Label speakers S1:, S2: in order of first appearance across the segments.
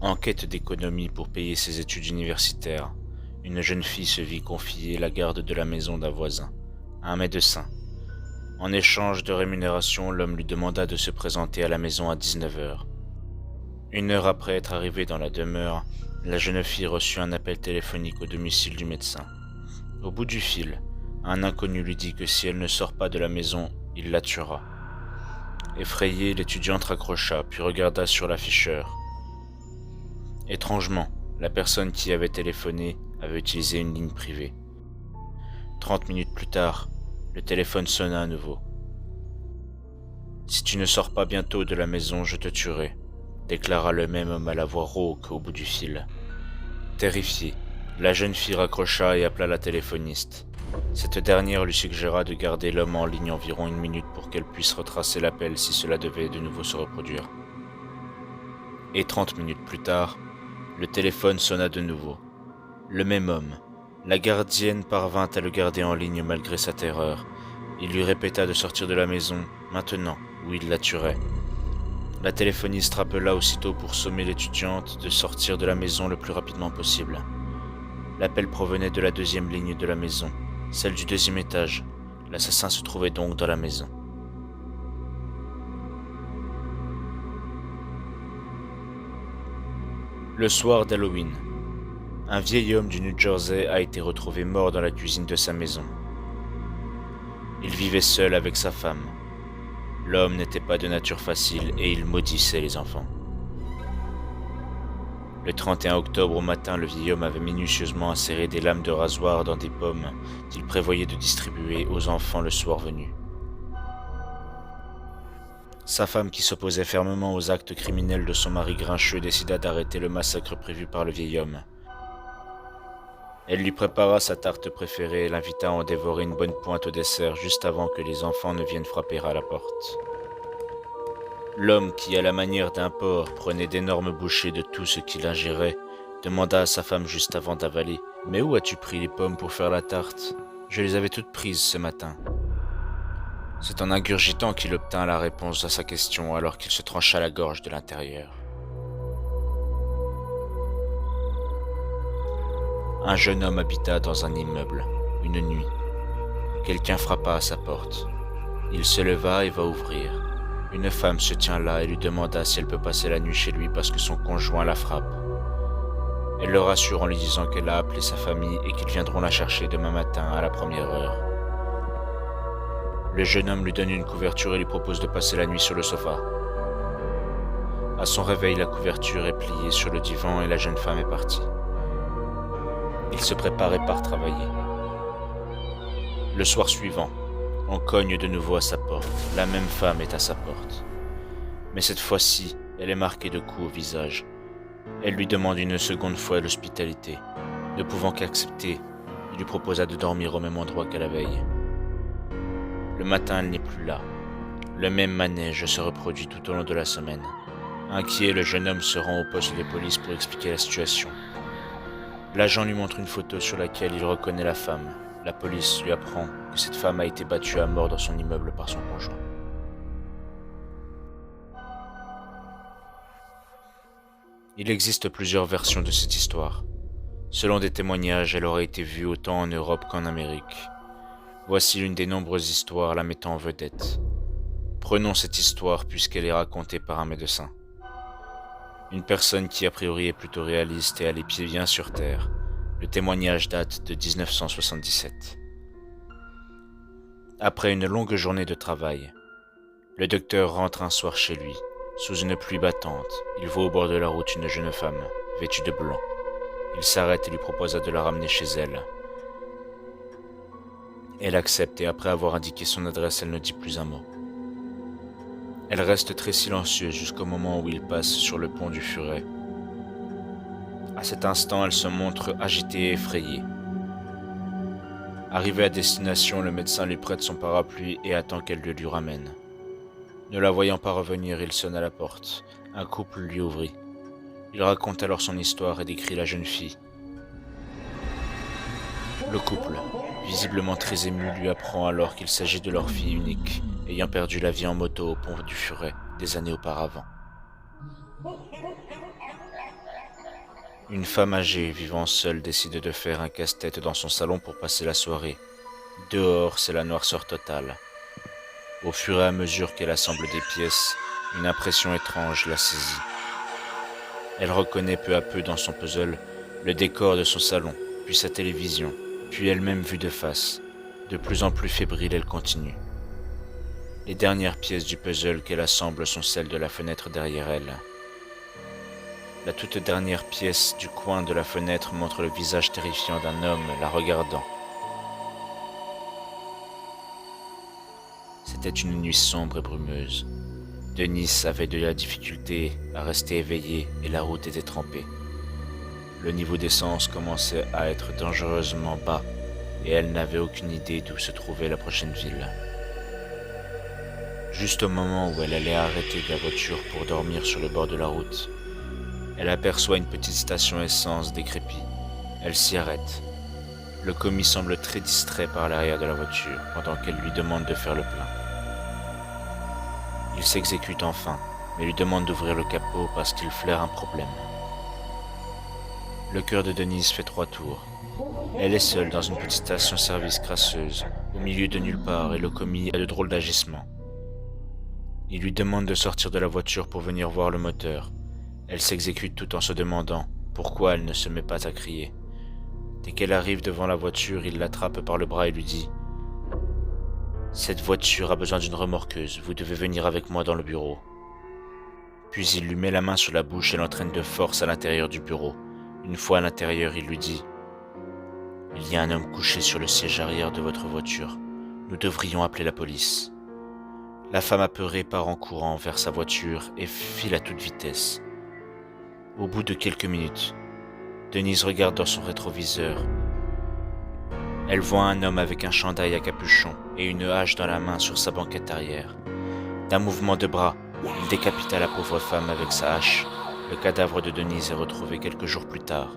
S1: En quête d'économies pour payer ses études universitaires, une jeune fille se vit confier la garde de la maison d'un voisin, à un médecin. En échange de rémunération, l'homme lui demanda de se présenter à la maison à 19 heures. Une heure après être arrivée dans la demeure, la jeune fille reçut un appel téléphonique au domicile du médecin. Au bout du fil, un inconnu lui dit que si elle ne sort pas de la maison, il la tuera. Effrayée, l'étudiante raccrocha, puis regarda sur l'afficheur. Étrangement, la personne qui avait téléphoné avait utilisé une ligne privée. 30 minutes plus tard, le téléphone sonna à nouveau. « Si tu ne sors pas bientôt de la maison, je te tuerai », déclara le même homme à la voix rauque au bout du fil. Terrifiée, la jeune fille raccrocha et appela la téléphoniste. Cette dernière lui suggéra de garder l'homme en ligne environ 1 minute pour qu'elle puisse retracer l'appel si cela devait de nouveau se reproduire. Et 30 minutes plus tard, le téléphone sonna de nouveau. Le même homme. La gardienne parvint à le garder en ligne malgré sa terreur. Il lui répéta de sortir de la maison, maintenant, ou il la tuerait. La téléphoniste rappela aussitôt pour sommer l'étudiante de sortir de la maison le plus rapidement possible. L'appel provenait de la deuxième ligne de la maison, celle du deuxième étage. L'assassin se trouvait donc dans la maison. Le soir d'Halloween, un vieil homme du New Jersey a été retrouvé mort dans la cuisine de sa maison. Il vivait seul avec sa femme. L'homme n'était pas de nature facile et il maudissait les enfants. Le 31 octobre au matin, le vieil homme avait minutieusement inséré des lames de rasoir dans des pommes qu'il prévoyait de distribuer aux enfants le soir venu. Sa femme, qui s'opposait fermement aux actes criminels de son mari grincheux, décida d'arrêter le massacre prévu par le vieil homme. Elle lui prépara sa tarte préférée et l'invita à en dévorer une bonne pointe au dessert juste avant que les enfants ne viennent frapper à la porte. L'homme, qui à la manière d'un porc prenait d'énormes bouchées de tout ce qu'il ingérait, demanda à sa femme juste avant d'avaler « Mais où as-tu pris les pommes pour faire la tarte ? Je les avais toutes prises ce matin. » C'est en ingurgitant qu'il obtint la réponse à sa question alors qu'il se trancha la gorge de l'intérieur. Un jeune homme habita dans un immeuble, une nuit. Quelqu'un frappa à sa porte. Il se leva et va ouvrir. Une femme se tient là et lui demanda si elle peut passer la nuit chez lui parce que son conjoint la frappe. Elle le rassure en lui disant qu'elle a appelé sa famille et qu'ils viendront la chercher demain matin à la première heure. Le jeune homme lui donne une couverture et lui propose de passer la nuit sur le sofa. À son réveil, la couverture est pliée sur le divan et la jeune femme est partie. Il se prépare et part travailler. Le soir suivant, on cogne de nouveau à sa porte. La même femme est à sa porte. Mais cette fois-ci, elle est marquée de coups au visage. Elle lui demande une seconde fois l'hospitalité. Ne pouvant qu'accepter, il lui proposa de dormir au même endroit qu'à la veille. Le matin, elle n'est plus là. Le même manège se reproduit tout au long de la semaine. Inquiet, le jeune homme se rend au poste de police pour expliquer la situation. L'agent lui montre une photo sur laquelle il reconnaît la femme. La police lui apprend que cette femme a été battue à mort dans son immeuble par son conjoint. Il existe plusieurs versions de cette histoire. Selon des témoignages, elle aurait été vue autant en Europe qu'en Amérique. Voici l'une des nombreuses histoires la mettant en vedette. Prenons cette histoire puisqu'elle est racontée par un médecin. Une personne qui a priori est plutôt réaliste et a les pieds bien sur terre. Le témoignage date de 1977. Après une longue journée de travail, le docteur rentre un soir chez lui. Sous une pluie battante, il voit au bord de la route une jeune femme, vêtue de blanc. Il s'arrête et lui proposa de la ramener chez elle. Elle accepte et après avoir indiqué son adresse, elle ne dit plus un mot. Elle reste très silencieuse jusqu'au moment où il passe sur le pont du Furet. À cet instant, elle se montre agitée et effrayée. Arrivé à destination, le médecin lui prête son parapluie et attend qu'elle le lui ramène. Ne la voyant pas revenir, il sonne à la porte. Un couple lui ouvrit. Il raconte alors son histoire et décrit la jeune fille. Le couple, visiblement très ému, lui apprend alors qu'il s'agit de leur fille unique, ayant perdu la vie en moto au pont du Furet des années auparavant. Une femme âgée vivant seule décide de faire un casse-tête dans son salon pour passer la soirée. Dehors, c'est la noirceur totale. Au fur et à mesure qu'elle assemble des pièces, une impression étrange la saisit. Elle reconnaît peu à peu dans son puzzle le décor de son salon, puis sa télévision, puis elle-même vue de face. De plus en plus fébrile, elle continue. Les dernières pièces du puzzle qu'elle assemble sont celles de la fenêtre derrière elle. La toute dernière pièce du coin de la fenêtre montre le visage terrifiant d'un homme la regardant. C'était une nuit sombre et brumeuse. Denis avait de la difficulté à rester éveillé et la route était trempée. Le niveau d'essence commençait à être dangereusement bas et elle n'avait aucune idée d'où se trouvait la prochaine ville. Juste au moment où elle allait arrêter la voiture pour dormir sur le bord de la route, elle aperçoit une petite station essence décrépite. Elle s'y arrête. Le commis semble très distrait par l'arrière de la voiture pendant qu'elle lui demande de faire le plein. Il s'exécute enfin, mais lui demande d'ouvrir le capot parce qu'il flaire un problème. Le cœur de Denise fait 3 tours. Elle est seule dans une petite station-service crasseuse, au milieu de nulle part, et le commis a de drôles d'agissements. Il lui demande de sortir de la voiture pour venir voir le moteur. Elle s'exécute tout en se demandant pourquoi elle ne se met pas à crier. Dès qu'elle arrive devant la voiture, il l'attrape par le bras et lui dit « Cette voiture a besoin d'une remorqueuse, vous devez venir avec moi dans le bureau. » Puis il lui met la main sur la bouche et l'entraîne de force à l'intérieur du bureau. Une fois à l'intérieur, il lui dit « Il y a un homme couché sur le siège arrière de votre voiture. Nous devrions appeler la police. » La femme apeurée part en courant vers sa voiture et file à toute vitesse. Au bout de quelques minutes, Denise regarde dans son rétroviseur. Elle voit un homme avec un chandail à capuchon et une hache dans la main sur sa banquette arrière. D'un mouvement de bras, il décapita la pauvre femme avec sa hache. Le cadavre de Denise est retrouvé quelques jours plus tard.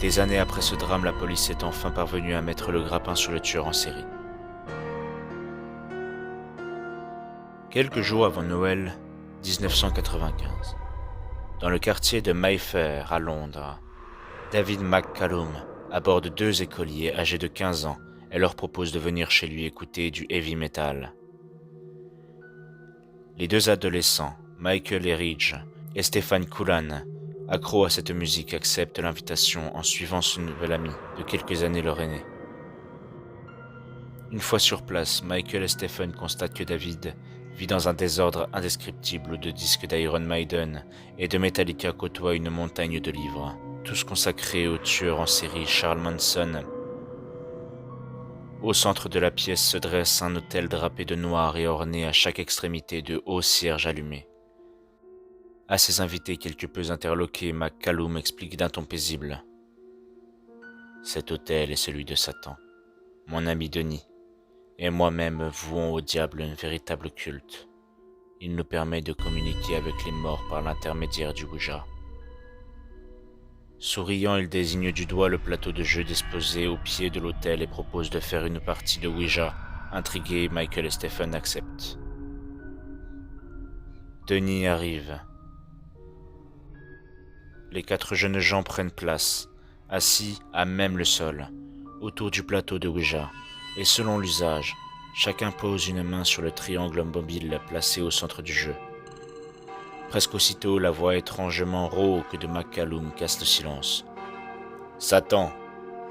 S1: Des années après ce drame, la police est enfin parvenue à mettre le grappin sur le tueur en série. Quelques jours avant Noël 1995, dans le quartier de Mayfair à Londres, David McCallum aborde 2 écoliers âgés de 15 ans et leur propose de venir chez lui écouter du heavy metal. Les 2 adolescents, Michael et Ridge, et Stéphane Coulan, accros à cette musique, acceptent l'invitation en suivant son nouvel ami de quelques années leur aîné. Une fois sur place, Michael et Stephen constatent que David vit dans un désordre indescriptible où de disques d'Iron Maiden et de Metallica côtoient une montagne de livres, tous consacrés au tueur en série Charles Manson. Au centre de la pièce se dresse un autel drapé de noir et orné à chaque extrémité de hauts cierges allumés. À ses invités quelque peu interloqués, McCallum explique d'un ton paisible. « Cet autel est celui de Satan, mon ami Denis, et moi-même vouons au diable un véritable culte. Il nous permet de communiquer avec les morts par l'intermédiaire du Ouija. » Souriant, il désigne du doigt le plateau de jeu disposé au pied de l'autel et propose de faire une partie de Ouija. Intrigués, Michael et Stephen acceptent. Denis arrive. Les 4 jeunes gens prennent place, assis à même le sol, autour du plateau de Ouija, et selon l'usage, chacun pose une main sur le triangle mobile placé au centre du jeu. Presque aussitôt, la voix étrangement rauque de McCallum casse le silence. « Satan,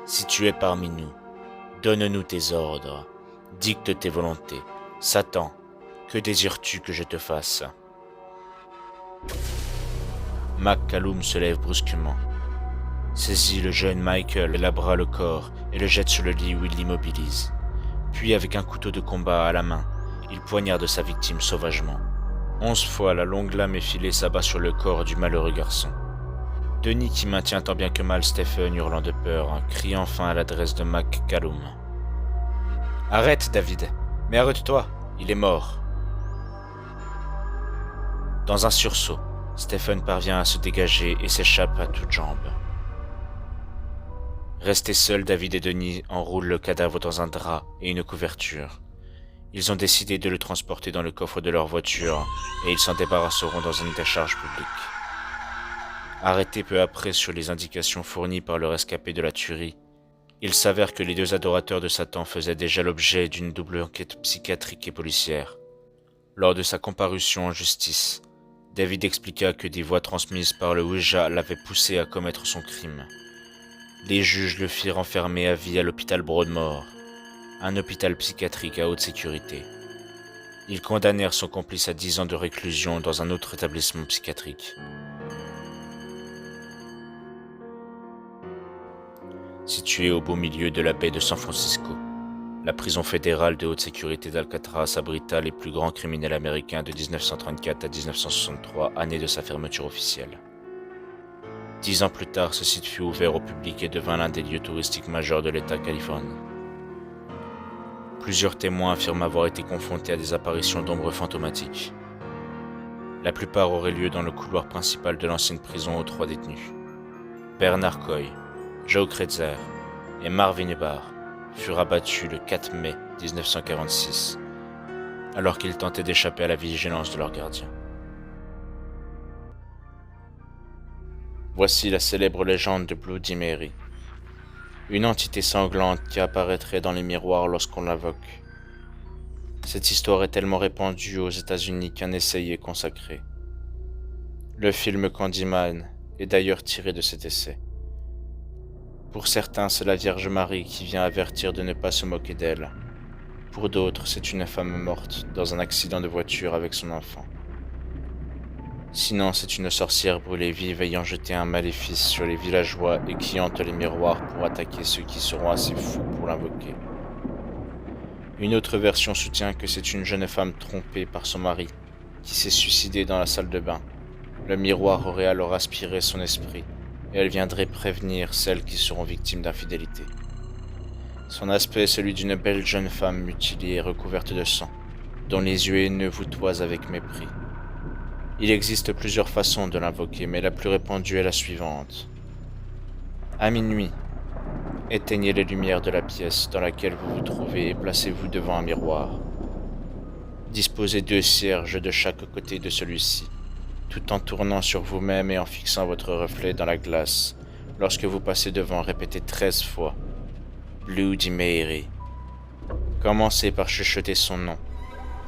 S1: si tu es parmi nous, donne-nous tes ordres, dicte tes volontés. Satan, que désires-tu que je te fasse ?» McCallum se lève brusquement, saisit le jeune Michael, élabra le corps et le jette sur le lit où il l'immobilise. Puis, avec un couteau de combat à la main, il poignarde sa victime sauvagement. 11 fois, la longue lame effilée s'abat sur le corps du malheureux garçon. Denis, qui maintient tant bien que mal Stephen hurlant de peur, crie enfin à l'adresse de McCallum. « Arrête, David, mais arrête-toi, il est mort. » Dans un sursaut, Stephen parvient à se dégager et s'échappe à toutes jambes. Restés seuls, David et Denis enroulent le cadavre dans un drap et une couverture. Ils ont décidé de le transporter dans le coffre de leur voiture et ils s'en débarrasseront dans une décharge publique. Arrêtés peu après sur les indications fournies par le rescapé de la tuerie, il s'avère que les deux adorateurs de Satan faisaient déjà l'objet d'une double enquête psychiatrique et policière. Lors de sa comparution en justice, David expliqua que des voix transmises par le Ouija l'avaient poussé à commettre son crime. Les juges le firent enfermer à vie à l'hôpital Broadmoor, un hôpital psychiatrique à haute sécurité. Ils condamnèrent son complice à 10 ans de réclusion dans un autre établissement psychiatrique. Située au beau milieu de la baie de San Francisco, la prison fédérale de haute sécurité d'Alcatraz abrita les plus grands criminels américains de 1934 à 1963, année de sa fermeture officielle. 10 ans plus tard, ce site fut ouvert au public et devint l'un des lieux touristiques majeurs de l'État de Californie. Plusieurs témoins affirment avoir été confrontés à des apparitions d'ombres fantomatiques. La plupart auraient lieu dans le couloir principal de l'ancienne prison aux 3 détenus. Bernard Coy, Joe Kretzer et Marvin Ebar furent abattus le 4 mai 1946, alors qu'ils tentaient d'échapper à la vigilance de leurs gardiens. Voici la célèbre légende de Bloody Mary, une entité sanglante qui apparaîtrait dans les miroirs lorsqu'on l'invoque. Cette histoire est tellement répandue aux États-Unis qu'un essai y est consacré. Le film Candyman est d'ailleurs tiré de cet essai. Pour certains, c'est la Vierge Marie qui vient avertir de ne pas se moquer d'elle. Pour d'autres, c'est une femme morte dans un accident de voiture avec son enfant. Sinon, c'est une sorcière brûlée vive ayant jeté un maléfice sur les villageois et qui hante les miroirs pour attaquer ceux qui seront assez fous pour l'invoquer. Une autre version soutient que c'est une jeune femme trompée par son mari qui s'est suicidée dans la salle de bain. Le miroir aurait alors aspiré son esprit et elle viendrait prévenir celles qui seront victimes d'infidélité. Son aspect est celui d'une belle jeune femme mutilée et recouverte de sang, dont les yeux haineux vous toisent avec mépris. Il existe plusieurs façons de l'invoquer, mais la plus répandue est la suivante. À minuit, éteignez les lumières de la pièce dans laquelle vous vous trouvez et placez-vous devant un miroir. Disposez 2 cierges de chaque côté de celui-ci, tout en tournant sur vous-même et en fixant votre reflet dans la glace. Lorsque vous passez devant, répétez 13 fois « Bloody Mary ». Commencez par chuchoter son nom,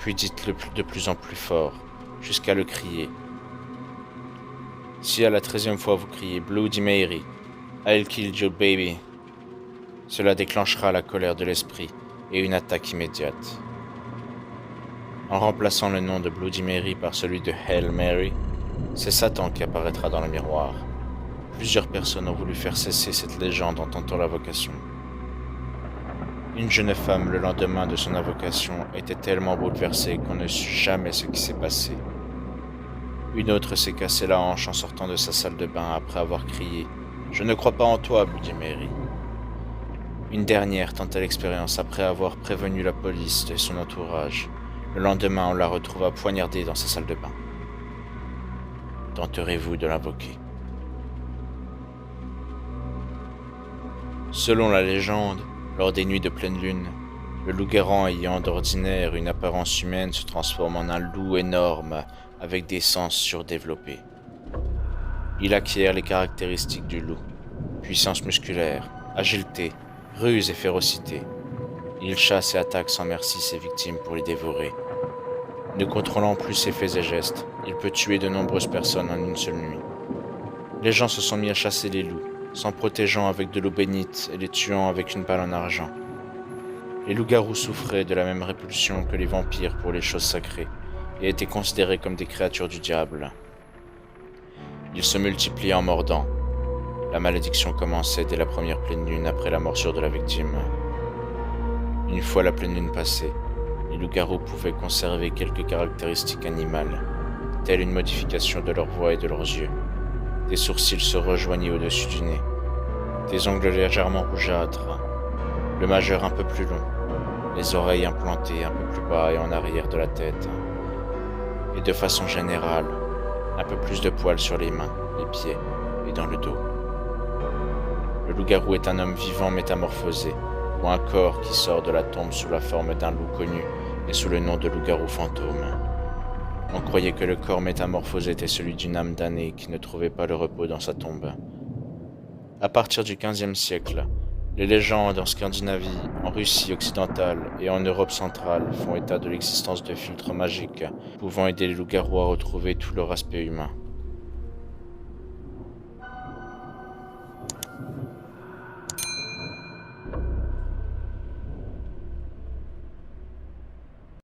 S1: puis dites-le de plus en plus fort, jusqu'à le crier. Si à la 13e fois vous criez « Bloody Mary », « I'll kill your baby », cela déclenchera la colère de l'esprit et une attaque immédiate. En remplaçant le nom de Bloody Mary par celui de Hail Mary, c'est Satan qui apparaîtra dans le miroir. Plusieurs personnes ont voulu faire cesser cette légende en tentant l'invocation. Une jeune femme, le lendemain de son invocation, était tellement bouleversée qu'on ne sut jamais ce qui s'est passé. Une autre s'est cassé la hanche en sortant de sa salle de bain après avoir crié « Je ne crois pas en toi, Bloody Mary ». Une dernière tenta l'expérience après avoir prévenu la police et son entourage. Le lendemain, on la retrouva poignardée dans sa salle de bain. Tenterez-vous de l'invoquer? Selon la légende, lors des nuits de pleine lune, le loup-garou ayant d'ordinaire une apparence humaine se transforme en un loup énorme avec des sens surdéveloppés. Il acquiert les caractéristiques du loup, puissance musculaire, agilité, ruse et férocité. Il chasse et attaque sans merci ses victimes pour les dévorer. Ne contrôlant plus ses faits et gestes, il peut tuer de nombreuses personnes en une seule nuit. Les gens se sont mis à chasser les loups, s'en protégeant avec de l'eau bénite et les tuant avec une balle en argent. Les loups-garous souffraient de la même répulsion que les vampires pour les choses sacrées et étaient considérés comme des créatures du diable. Ils se multipliaient en mordant. La malédiction commençait dès la première pleine lune après la morsure de la victime. Une fois la pleine lune passée, les loups-garous pouvaient conserver quelques caractéristiques animales, telles une modification de leur voix et de leurs yeux. Des sourcils se rejoignaient au-dessus du nez, des ongles légèrement rougeâtres, le majeur un peu plus long, les oreilles implantées un peu plus bas et en arrière de la tête, et de façon générale, un peu plus de poils sur les mains, les pieds et dans le dos. Le loup-garou est un homme vivant métamorphosé, ou un corps qui sort de la tombe sous la forme d'un loup connu et sous le nom de loup-garou fantôme. On croyait que le corps métamorphosé était celui d'une âme damnée qui ne trouvait pas le repos dans sa tombe. À partir du XVe siècle, les légendes en Scandinavie, en Russie occidentale et en Europe centrale font état de l'existence de filtres magiques pouvant aider les loups-garous à retrouver tout leur aspect humain.